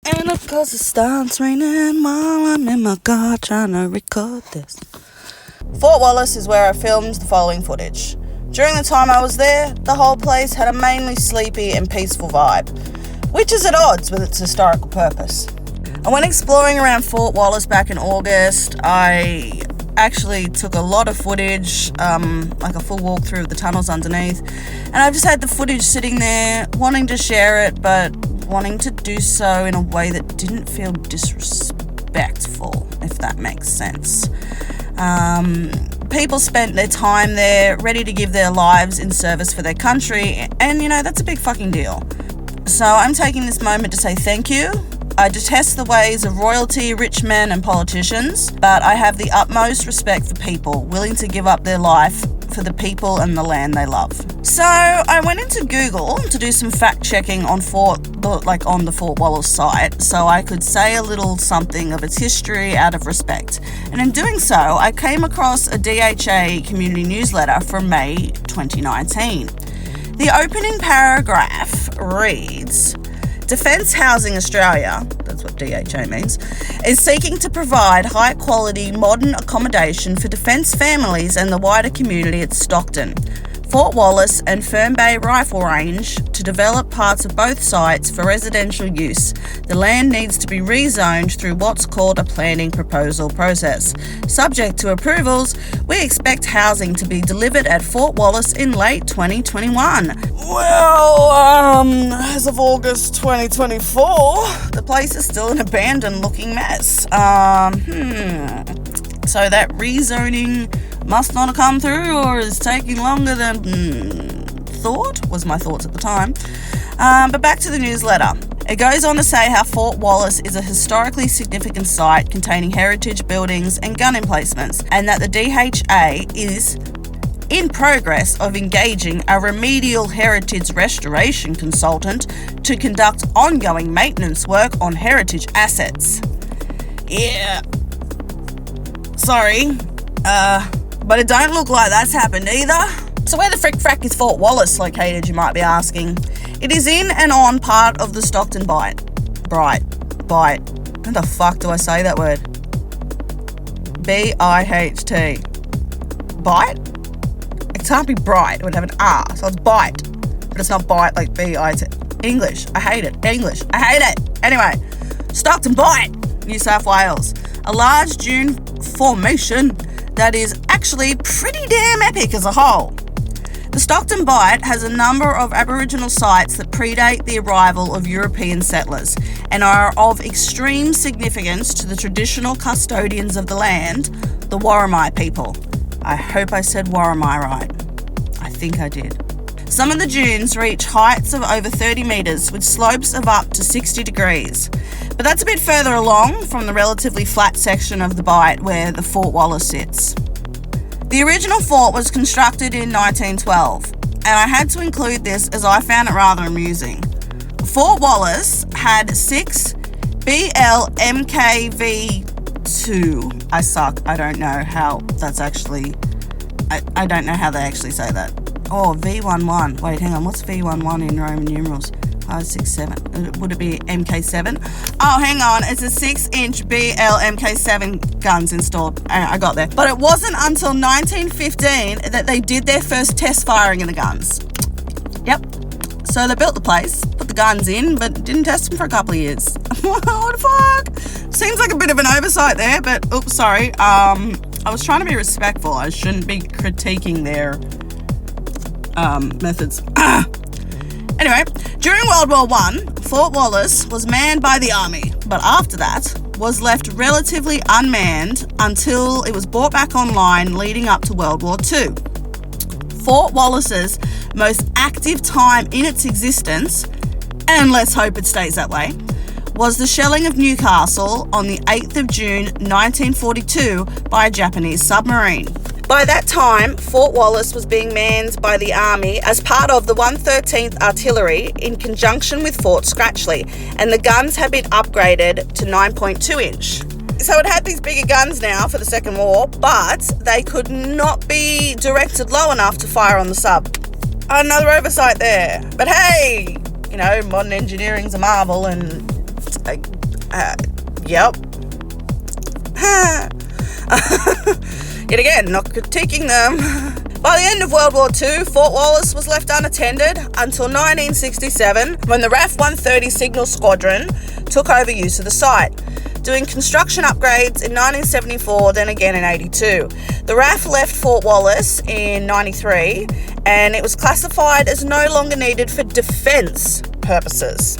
And of course it starts raining while I'm in my car trying to record this. Fort Wallace is where I filmed the following footage. During the time I was there, the whole place had a mainly sleepy and peaceful vibe, which is at odds with its historical purpose. I went exploring around Fort Wallace back in August. I actually took a lot of footage, like a full walkthrough of the tunnels underneath, and I've just had the footage sitting there, wanting to share it, but wanting to do so in a way that didn't feel disrespectful, if that makes sense. People spent their time there, ready to give their lives in service for their country, and that's a big fucking deal. So I'm taking this moment to say thank you. I detest the ways of royalty, rich men and politicians, but I have the utmost respect for people willing to give up their life for the people and the land they love. So I went into Google to do some fact checking on the Fort Wallace site, so I could say a little something of its history out of respect. And in doing so, I came across a DHA community newsletter from May 2019. The opening paragraph reads, Defence Housing Australia, that's what DHA means, is seeking to provide high-quality modern accommodation for defence families and the wider community at Stockton, Fort Wallace and Fern Bay Rifle Range to develop parts of both sites for residential use. The land needs to be rezoned through what's called a planning proposal process. Subject to approvals, we expect housing to be delivered at Fort Wallace in late 2021. Well, as of August 2024, the place is still an abandoned looking mess. So that rezoning must not have come through or is taking longer than thought, was my thoughts at the time. But back to the newsletter. It goes on to say how Fort Wallace is a historically significant site containing heritage buildings and gun emplacements, and that the DHA is in progress of engaging a remedial heritage restoration consultant to conduct ongoing maintenance work on heritage assets. Yeah. Sorry. But it don't look like that's happened either. So where the frick frack is Fort Wallace located, you might be asking? It is in and on part of the Stockton Bight. How the fuck do I say that word? B-I-H-T. Bight? It can't be bright, it would have an R, so it's Bight. But it's not Bight like B-I-T. English, I hate it. Anyway, Stockton Bight, New South Wales. A large dune formation that is actually pretty damn epic as a whole. The Stockton Bight has a number of Aboriginal sites that predate the arrival of European settlers and are of extreme significance to the traditional custodians of the land, the Worimi people. I hope I said Worimi right. I think I did. Some of the dunes reach heights of over 30 metres with slopes of up to 60 degrees. But that's a bit further along from the relatively flat section of the Bight where the Fort Wallace sits. The original fort was constructed in 1912, and I had to include this as I found it rather amusing. Fort Wallace had 6 BLMKV2. I suck. I don't know how that's actually... I don't know how they actually say that. Oh, V11. Wait, hang on. What's V11 in Roman numerals? 5, 6, 7. Would it be MK7? Oh, hang on. It's a 6-inch BL MK7 guns installed. I got there. But it wasn't until 1915 that they did their first test firing of the guns. Yep. So they built the place, put the guns in, but didn't test them for a couple of years. What the fuck? Seems like a bit of an oversight there, but oops, sorry. I was trying to be respectful. I shouldn't be critiquing their methods. Anyway, during World War I, Fort Wallace was manned by the army, but after that was left relatively unmanned until it was brought back online leading up to World War II. Fort Wallace's most active time in its existence, and let's hope it stays that way, was the shelling of Newcastle on the 8th of June 1942 by a Japanese submarine. By that time, Fort Wallace was being manned by the Army as part of the 113th Artillery in conjunction with Fort Scratchley, and the guns had been upgraded to 9.2 inch. So it had these bigger guns now for the Second War, but they could not be directed low enough to fire on the sub. Another oversight there. But hey, modern engineering's a marvel, and left. Yep. Yet again, not critiquing them. By the end of World War II, Fort Wallace was left unattended until 1967, when the RAF 130 Signal Squadron took over use of the site, doing construction upgrades in 1974, then again in 82. The RAF left Fort Wallace in 93, and it was classified as no longer needed for defence purposes.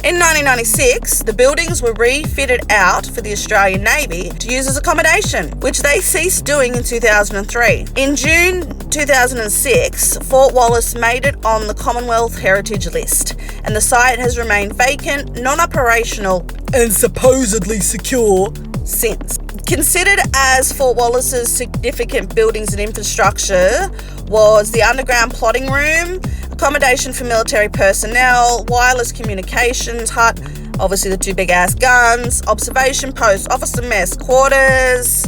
In 1996, the buildings were refitted out for the Australian Navy to use as accommodation, which they ceased doing in 2003. In June 2006, Fort Wallace made it on the Commonwealth Heritage List, and the site has remained vacant, non-operational, and supposedly secure since. Considered as Fort Wallace's significant buildings and infrastructure was the underground plotting room, accommodation for military personnel, wireless communications hut, obviously the two big ass guns, observation post, officer mess quarters,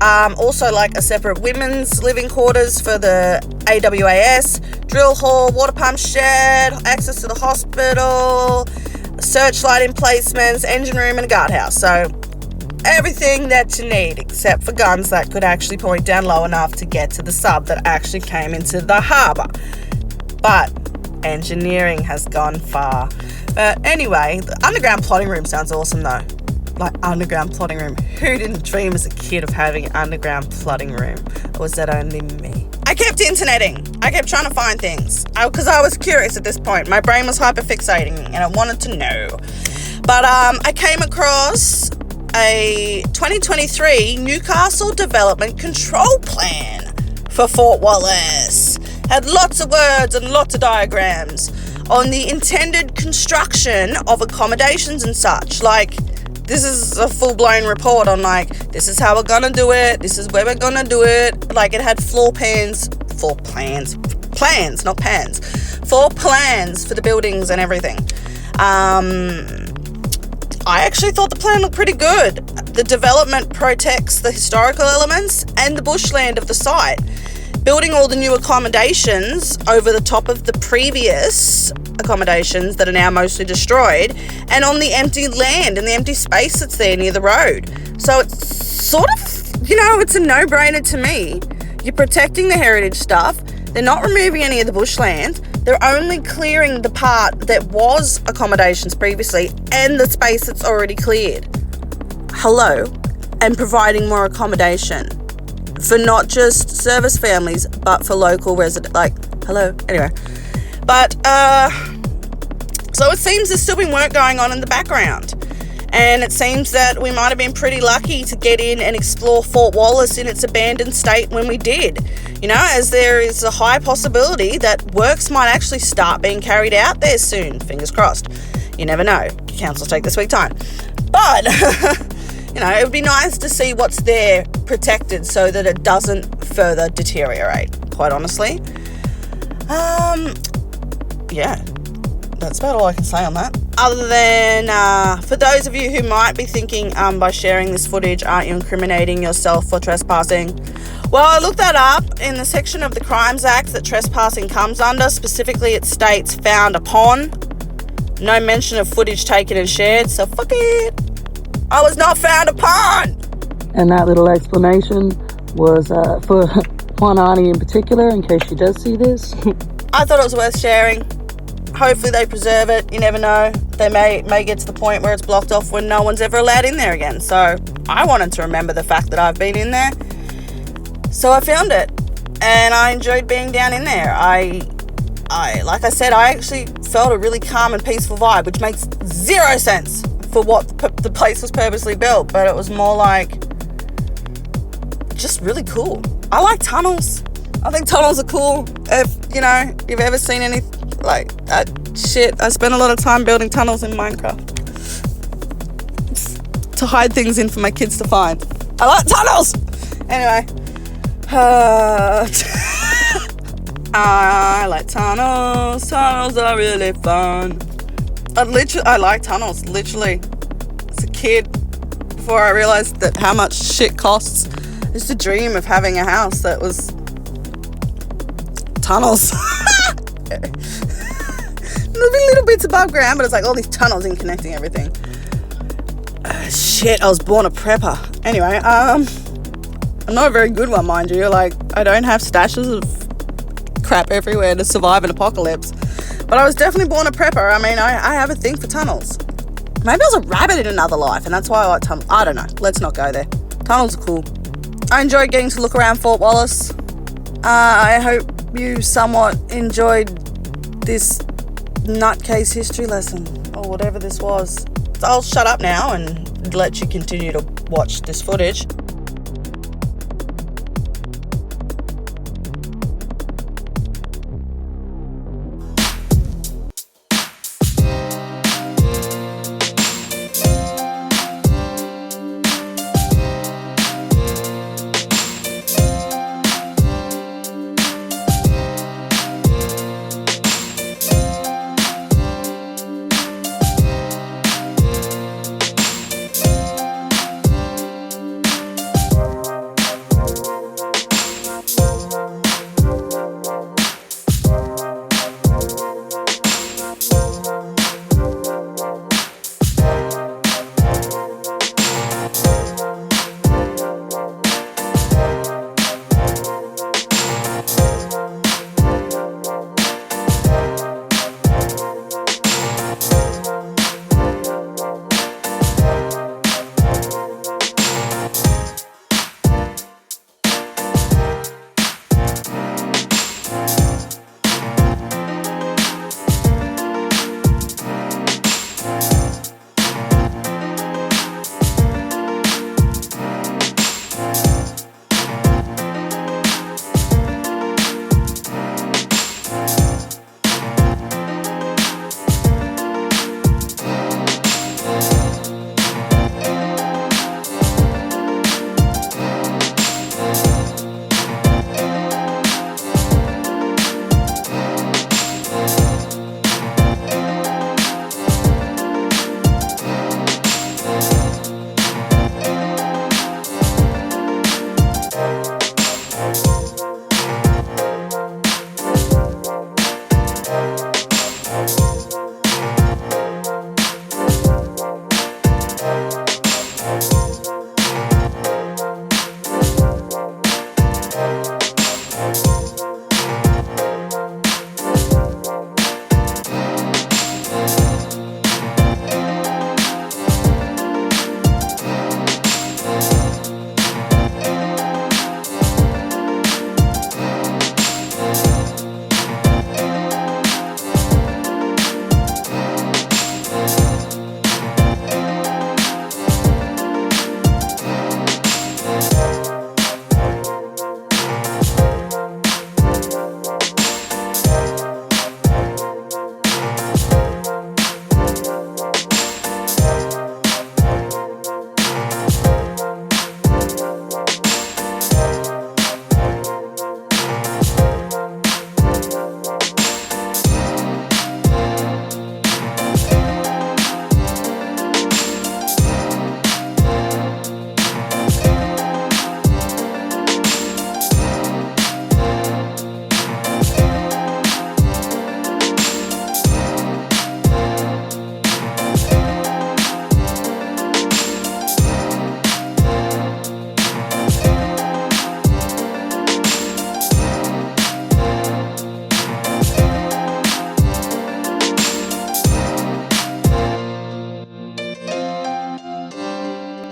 also like a separate women's living quarters for the AWAS, drill hall, water pump shed, access to the hospital, searchlight emplacements, engine room, and a guardhouse. So everything that you need except for guns that could actually point down low enough to get to the sub that actually came into the harbour. But engineering has gone far. But anyway, the underground plotting room sounds awesome though. Like, underground plotting room. Who didn't dream as a kid of having an underground plotting room? Or was that only me? I kept interneting. I kept trying to find things. Because I was curious at this point. My brain was hyperfixating and I wanted to know. But I came across a 2023 Newcastle Development Control Plan for Fort Wallace. Had lots of words and lots of diagrams on the intended construction of accommodations and such. Like, this is a full-blown report on, like, this is how we're gonna do it, this is where we're gonna do it. Like, it had floor plans, not pans, floor plans for the buildings and everything. I actually thought the plan looked pretty good. The development protects the historical elements and the bushland of the site, building all the new accommodations over the top of the previous accommodations that are now mostly destroyed, and on the empty land and the empty space that's there near the road. So it's sort of, it's a no-brainer to me. You're protecting the heritage stuff. They're not removing any of the bushland. They're only clearing the part that was accommodations previously and the space that's already cleared. Hello. And providing more accommodation for not just service families, but for local residents. Like, hello. Anyway. But, so it seems there's still been work going on in the background. And it seems that we might have been pretty lucky to get in and explore Fort Wallace in its abandoned state when we did. As there is a high possibility that works might actually start being carried out there soon. Fingers crossed. You never know. Councils take this week time. But, it would be nice to see what's there protected so that it doesn't further deteriorate, quite honestly. Yeah. That's about all I can say on that. Other than, for those of you who might be thinking, by sharing this footage, aren't you incriminating yourself for trespassing? Well, I looked that up in the section of the Crimes Act that trespassing comes under. Specifically, it states found upon. No mention of footage taken and shared, so fuck it. I was not found upon. And that little explanation was for Juan Auntie in particular, in case she does see this. I thought it was worth sharing. Hopefully they preserve it. You never know. They may get to the point where it's blocked off when no one's ever allowed in there again. So I wanted to remember the fact that I've been in there. So I found it. And I enjoyed being down in there. I like I said, I actually felt a really calm and peaceful vibe, which makes zero sense for what the place was purposely built. But it was more like just really cool. I like tunnels. I think tunnels are cool. If, you've ever seen any like that shit. I spent a lot of time building tunnels in Minecraft to hide things in for my kids to find. I like tunnels! Anyway. I like tunnels. Tunnels are really fun. I like tunnels, literally. As a kid, before I realised that how much shit costs, I used to dream of having a house that was tunnels. There'll be little bits above ground, but it's like all these tunnels in connecting everything. Shit, I was born a prepper. Anyway, I'm not a very good one, mind you. Like, I don't have stashes of crap everywhere to survive an apocalypse. But I was definitely born a prepper. I mean, I have a thing for tunnels. Maybe I was a rabbit in another life, and that's why I like tunnels. I don't know. Let's not go there. Tunnels are cool. I enjoyed getting to look around Fort Wallace. I hope you somewhat enjoyed this nutcase history lesson, or whatever this was. So I'll shut up now and let you continue to watch this footage.